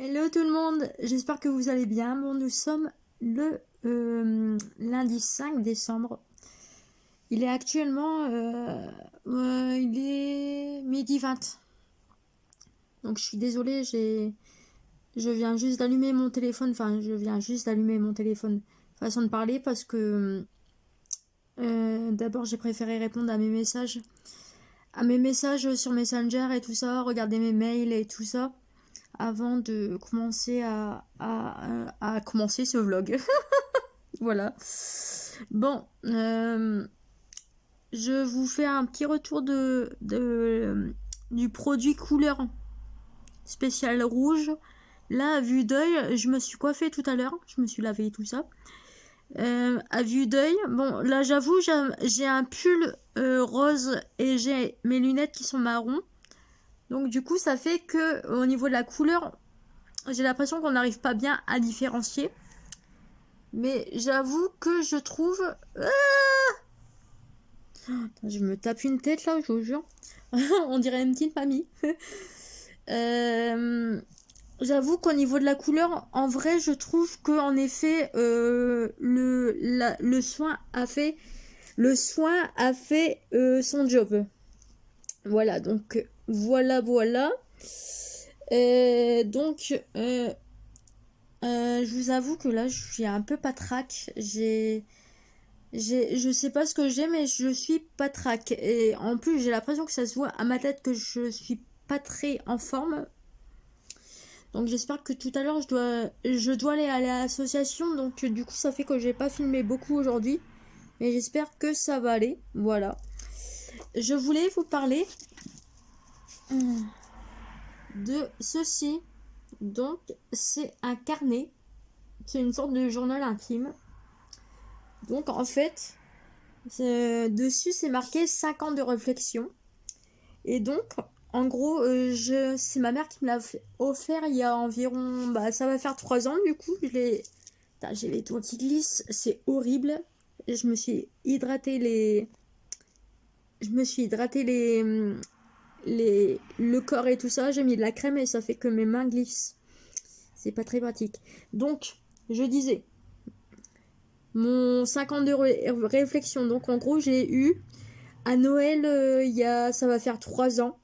Hello tout le monde, j'espère que vous allez bien. Bon, nous sommes le lundi 5 décembre. Il est actuellement il est midi 20. Donc je suis désolée, je viens juste d'allumer mon téléphone, façon de parler, parce que d'abord j'ai préféré répondre à mes messages sur Messenger et tout ça, regarder mes mails et tout ça avant de commencer à commencer ce vlog. Voilà. Bon, je vous fais un petit retour du produit couleur spécial rouge. Là, à vue d'œil, je me suis coiffée tout à l'heure. Je me suis lavé tout ça. À vue d'œil, bon, là, j'avoue, j'ai un pull rose et j'ai mes lunettes qui sont marron. Donc, du coup, ça fait que au niveau de la couleur, j'ai l'impression qu'on n'arrive pas bien à différencier. Mais j'avoue que je trouve... je me tape une tête là, je vous jure. On dirait une petite mamie. J'avoue qu'au niveau de la couleur, en vrai, je trouve que en effet, le soin a fait, son job. Voilà, donc voilà. Je vous avoue que là, je suis un peu patraque. Je sais pas ce que j'ai, mais je suis patraque. Et en plus, j'ai l'impression que ça se voit à ma tête que je suis pas très en forme. Donc j'espère que tout à l'heure, je dois aller à l'association. Donc du coup, ça fait que j'ai pas filmé beaucoup aujourd'hui. Mais j'espère que ça va aller. Voilà. Je voulais vous parler de ceci. Donc, c'est un carnet. C'est une sorte de journal intime. Donc, en fait, dessus, c'est marqué 5 ans de réflexion. Et donc, en gros, c'est ma mère qui me l'a offert il y a environ... Bah, ça va faire 3 ans, du coup. J'ai les doigts qui glissent. C'est horrible. Je me suis hydraté le corps et tout ça. J'ai mis de la crème et ça fait que mes mains glissent. C'est pas très pratique. Donc, je disais, mon 5 ans de réflexion. Donc, en gros, j'ai eu à Noël, ça va faire 3 ans.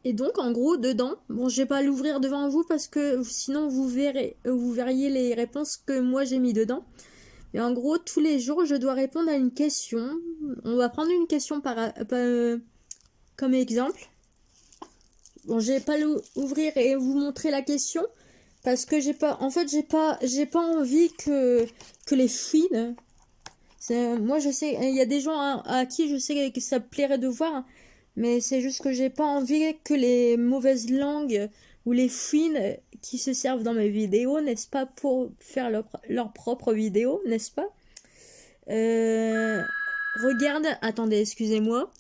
Et donc, en gros, dedans, bon, je vais pas l'ouvrir devant vous parce que sinon vous verriez les réponses que moi j'ai mis dedans. Mais en gros, tous les jours, je dois répondre à une question. On va prendre une question comme exemple. Bon, je vais pas l'ouvrir et vous montrer la question parce que j'ai pas envie que les fouines. Moi, je sais, il y a des gens à qui je sais que ça plairait de voir, mais c'est juste que j'ai pas envie que les mauvaises langues ou les fouines qui se servent dans mes vidéos, n'est-ce pas, pour faire leur propre vidéo, n'est-ce pas? Regarde, attendez, excusez-moi.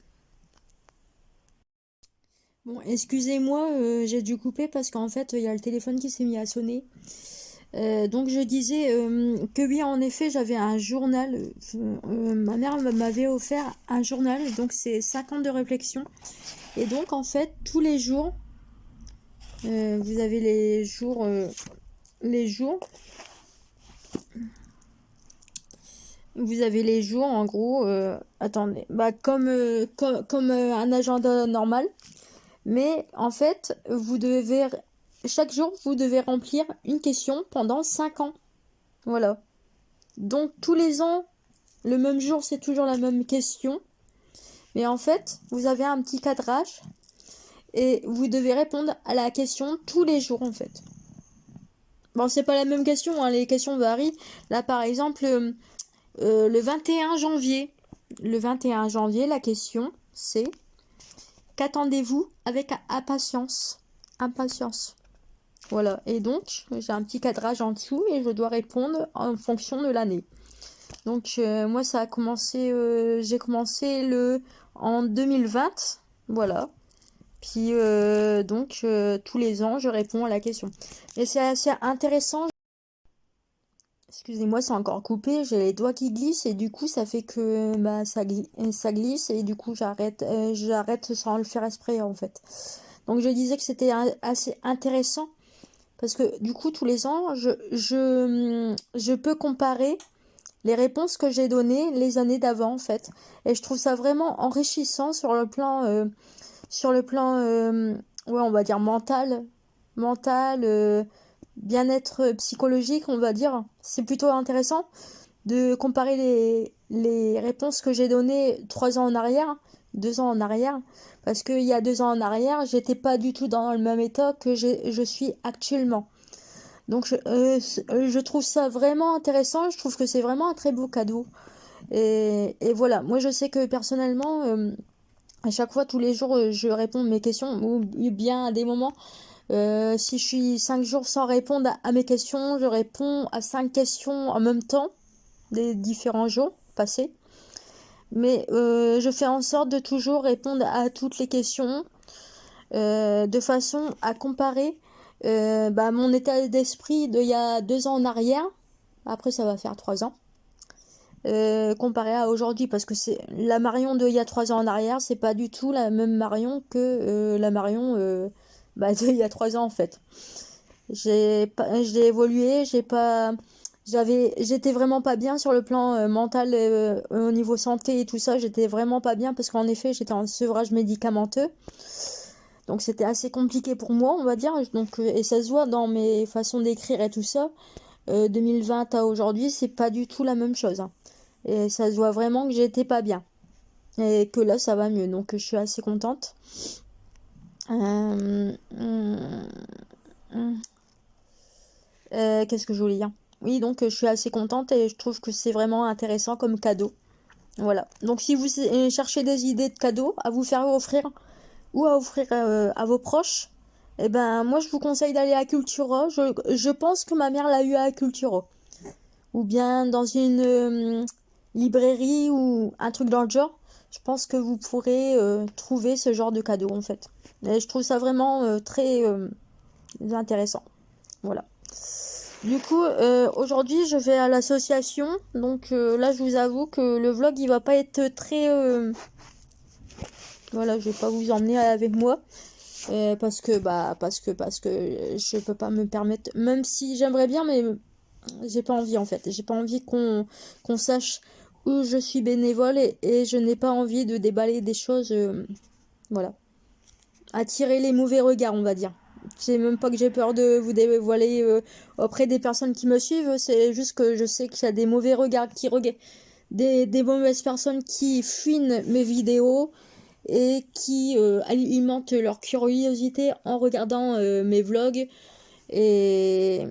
Bon, excusez-moi, j'ai dû couper parce qu'en fait, il y a le téléphone qui s'est mis à sonner. Donc je disais que oui, en effet, j'avais un journal. Ma mère m'avait offert un journal, donc c'est 5 ans de réflexion. Et donc en fait, tous les jours, vous avez les jours. Vous avez les jours, en gros. Attendez, bah comme un agenda normal. Mais en fait, chaque jour, vous devez remplir une question pendant 5 ans. Voilà. Donc tous les ans, le même jour, c'est toujours la même question. Mais en fait, vous avez un petit cadrage et vous devez répondre à la question tous les jours en fait. Bon, c'est pas la même question, hein, les questions varient. Là, par exemple, le 21 janvier. Le 21 janvier, la question, c'est: qu'attendez-vous avec impatience? Impatience. Voilà. Et donc, j'ai un petit cadrage en dessous et je dois répondre en fonction de l'année. Donc, moi, ça a commencé... j'ai commencé en 2020. Voilà. Puis, tous les ans, je réponds à la question. Et c'est assez intéressant. Excusez-moi, c'est encore coupé. J'ai les doigts qui glissent et du coup, ça fait que ça glisse et du coup, j'arrête sans le faire exprès en fait. Donc, je disais que c'était assez intéressant parce que du coup, tous les ans, je peux comparer les réponses que j'ai données les années d'avant, en fait. Et je trouve ça vraiment enrichissant sur le plan, ouais, on va dire mental, bien-être psychologique, on va dire. C'est plutôt intéressant de comparer les réponses que j'ai données 3 ans en arrière, 2 ans en arrière, parce qu'il y a 2 ans en arrière, j'étais pas du tout dans le même état que je suis actuellement. Donc je trouve ça vraiment intéressant, je trouve que c'est vraiment un très beau cadeau. Et voilà, moi je sais que personnellement, à chaque fois, tous les jours, je réponds à mes questions, ou bien à des moments, si je suis 5 jours sans répondre à mes questions, je réponds à 5 questions en même temps, des différents jours passés. Mais je fais en sorte de toujours répondre à toutes les questions, de façon à comparer mon état d'esprit d'il y a 2 ans en arrière. Après, ça va faire 3 ans. Comparé à aujourd'hui, parce que c'est la Marion d'il y a 3 ans en arrière, c'est pas du tout la même Marion que la Marion d'il y a 3 ans en fait. J'ai évolué, j'étais vraiment pas bien sur le plan mental, au niveau santé et tout ça, j'étais vraiment pas bien parce qu'en effet j'étais en sevrage médicamenteux. Donc c'était assez compliqué pour moi, on va dire. Donc, et ça se voit dans mes façons d'écrire et tout ça. 2020 à aujourd'hui, c'est pas du tout la même chose, hein. Et ça se voit vraiment que j'étais pas bien. Et que là, ça va mieux. Donc, je suis assez contente. Qu'est-ce que je voulais dire? Oui, donc je suis assez contente et je trouve que c'est vraiment intéressant comme cadeau. Voilà. Donc, si vous cherchez des idées de cadeaux à vous faire offrir ou à offrir à vos proches, eh ben, moi, je vous conseille d'aller à Cultura. Je pense que ma mère l'a eu à Cultura. Ou bien dans une librairie ou un truc dans le genre. Je pense que vous pourrez trouver ce genre de cadeau, en fait. Et je trouve ça vraiment très intéressant. Voilà. Du coup, aujourd'hui, je vais à l'association. Donc là, je vous avoue que le vlog, il va pas être très... Voilà, je vais pas vous emmener avec moi. Parce que je peux pas me permettre, même si j'aimerais bien, mais j'ai pas envie en fait. J'ai pas envie qu'on sache où je suis bénévole et je n'ai pas envie de déballer des choses, voilà, attirer les mauvais regards, on va dire. C'est même pas que j'ai peur de vous dévoiler auprès des personnes qui me suivent, c'est juste que je sais qu'il y a des mauvais regards qui regardent, des mauvaises personnes qui fuient mes vidéos et qui alimentent leur curiosité en regardant mes vlogs et,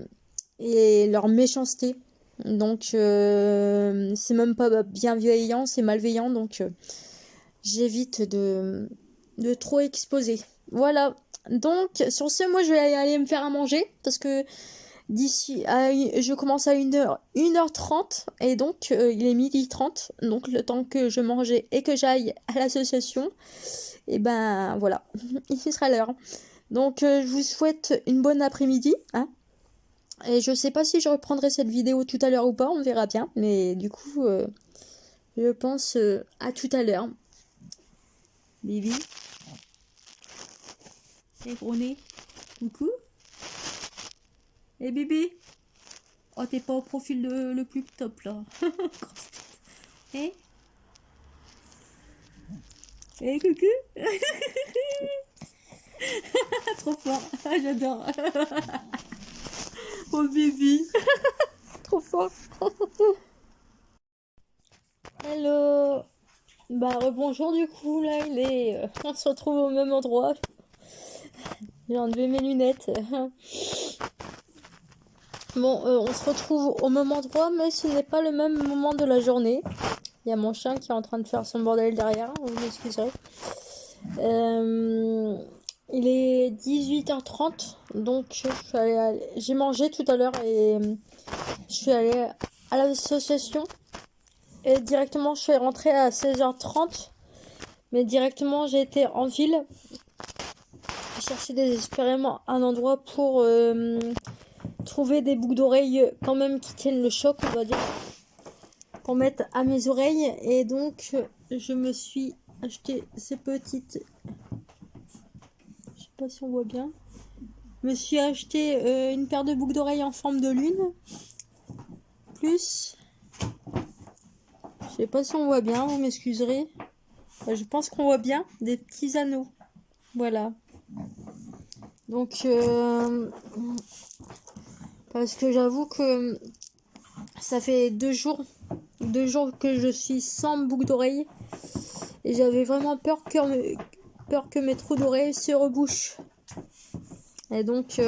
leur méchanceté. Donc c'est même pas bienveillant, c'est malveillant, donc j'évite de trop exposer. Voilà. Donc sur ce, moi je vais aller me faire à manger parce que je commence à 1h30 et donc il est 12h30, donc le temps que je mangeais et que j'aille à l'association, et ben voilà, il sera l'heure. Donc je vous souhaite une bonne après-midi, hein, et je sais pas si je reprendrai cette vidéo tout à l'heure ou pas, on verra bien, mais du coup je pense à tout à l'heure. Bibi et gros nez, coucou. Et Bibi, oh t'es pas au profil le plus top là. Eh, eh coucou. Trop fort, j'adore. Oh Bibi, trop fort. Hello. Bah rebonjour du coup, là il est... on se retrouve au même endroit. J'ai enlevé mes lunettes. Bon, on se retrouve au même endroit, mais ce n'est pas le même moment de la journée. Il y a mon chien qui est en train de faire son bordel derrière, vous m'excuserez. Il est 18h30, donc j'ai mangé tout à l'heure et je suis allée à l'association. Et directement, je suis rentrée à 16h30. Mais directement, j'ai été en ville chercher désespérément un endroit pour trouver des boucles d'oreilles quand même qui tiennent le choc, on va dire, pour mettre à mes oreilles. Et donc, je me suis acheté ces petites... Je sais pas si on voit bien. Je me suis acheté une paire de boucles d'oreilles en forme de lune. Plus, je sais pas si on voit bien, vous m'excuserez. Je pense qu'on voit bien des petits anneaux. Voilà. Donc, parce que j'avoue que ça fait 2 jours que je suis sans boucle d'oreille. Et j'avais vraiment peur que mes trous d'oreilles se rebouchent. Et donc,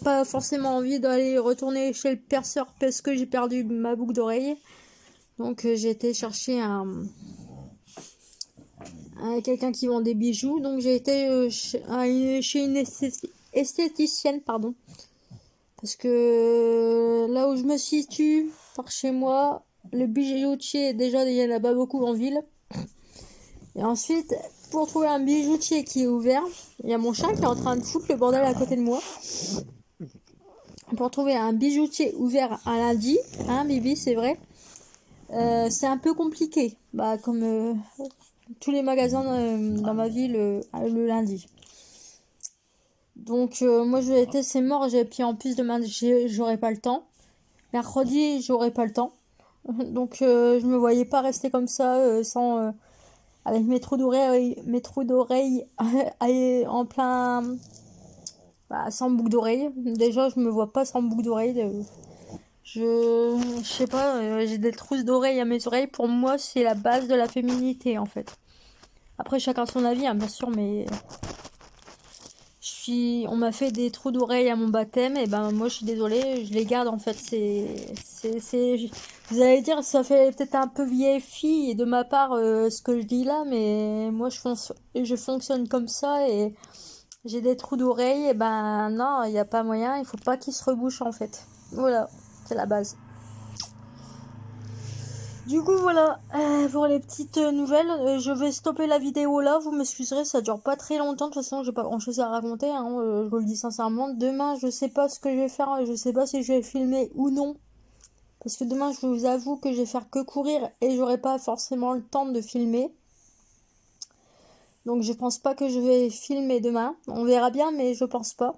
pas forcément envie d'aller retourner chez le perceur parce que j'ai perdu ma boucle d'oreille. Donc, j'ai été chercher quelqu'un qui vend des bijoux. Donc, j'ai été chez une esthéticienne, pardon. Parce que là où je me situe, par chez moi, le bijoutier, déjà, il n'y en a pas beaucoup en ville. Et ensuite, pour trouver un bijoutier qui est ouvert, il y a mon chat qui est en train de foutre le bordel à côté de moi. Pour trouver un bijoutier ouvert un lundi, hein, Bibi, c'est vrai, c'est un peu compliqué. Bah, comme tous les magasins dans ma ville le lundi. Donc, moi, je vais être c'est mort. Et puis, en plus, demain, j'aurai pas le temps. Mercredi, j'aurai pas le temps. Donc, je me voyais pas rester comme ça sans. Avec mes trous d'oreilles en plein. Bah, sans boucle d'oreille. Déjà, je me vois pas sans boucle d'oreille. Je sais pas, j'ai des trousses d'oreilles à mes oreilles. Pour moi, c'est la base de la féminité en fait. Après, chacun son avis, hein, bien sûr, mais on m'a fait des trous d'oreilles à mon baptême, et ben moi je suis désolée, je les garde en fait. Vous allez dire, ça fait peut-être un peu vieille fille de ma part ce que je dis là, mais moi je fonctionne comme ça et j'ai des trous d'oreilles, et ben non, il n'y a pas moyen, il faut pas qu'ils se rebouchent en fait. Voilà, c'est la base. Du coup voilà, pour les petites nouvelles, je vais stopper la vidéo là, vous m'excuserez, ça dure pas très longtemps, de toute façon j'ai pas grand chose à raconter, hein, je vous le dis sincèrement. Demain je sais pas ce que je vais faire, je sais pas si je vais filmer ou non, parce que demain je vous avoue que je vais faire que courir et j'aurai pas forcément le temps de filmer. Donc je pense pas que je vais filmer demain, on verra bien mais je pense pas.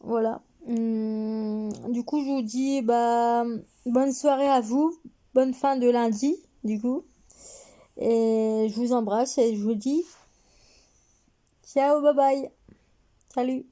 Voilà. Du coup je vous dis bah bonne soirée à vous, bonne fin de lundi du coup. Et je vous embrasse et je vous dis ciao, bye bye. Salut.